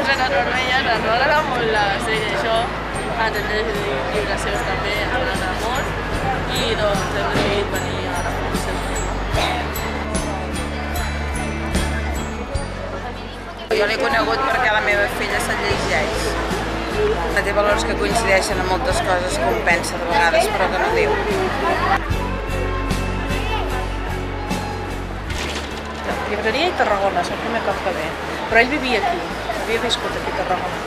m'agrada molt la sèrie, això, també els llibres seus també, m'agrada molt, i doncs hem decidit venir a la Fundació. Jo l'he conegut perquè la meva filla se'n llegeix. Té valors que coincideixen amb moltes coses que un pensa de vegades però que no diu. Llibreria i Tarragona, és el primer cop que ve, però ell vivia aquí, havia viscut aquí a Tarragona.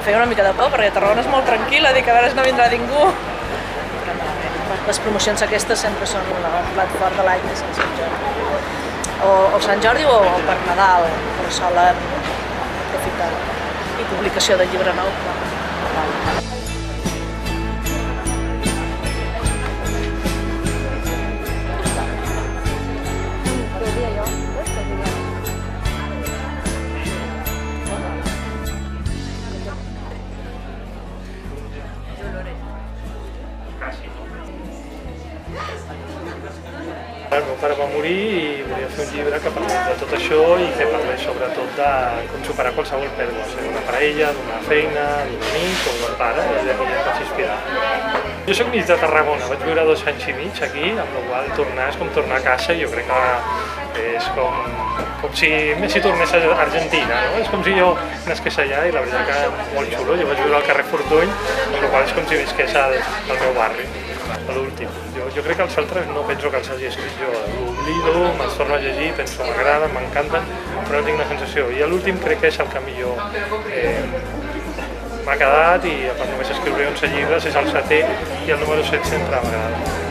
Feia una mica de por perquè Tarragona és molt tranquil·la, dic a veure si no vindrà ningú. Però malament. Les promocions aquestes sempre són el plat fort de l'any, és el Sant Jordi. O Sant Jordi o per Nadal, però solen aprofitar. I publicació de llibre nou, clar. El meu pare va morir i volia fer un llibre que parlés de tot això i que parlés sobretot de com superar qualsevol pèrdua, sigui una parella, d'una feina, d'un amic o d'un pare, i d'aquí em vaig inspirar. Jo soc mig de Tarragona, vaig viure 2 anys i mig aquí, amb la qual tornar és com tornar a casa i jo crec que és com si Messi tornés a Argentina, no? És com si jo nasqués allà i la veritat que molt xulo, jo vaig viure al carrer Fortuny, amb la qual és com si visqués al meu barri. A l'últim. Jo crec que els altres no penso que els hagi escrit jo. L'oblido, me'ls torno a llegir, penso m'agraden, m'encanten, però no tinc la sensació. I l'últim crec que és el que millor m'ha quedat i a part només escriuré 11 llibres, és el 7è i el número 7 sempre m'agrada.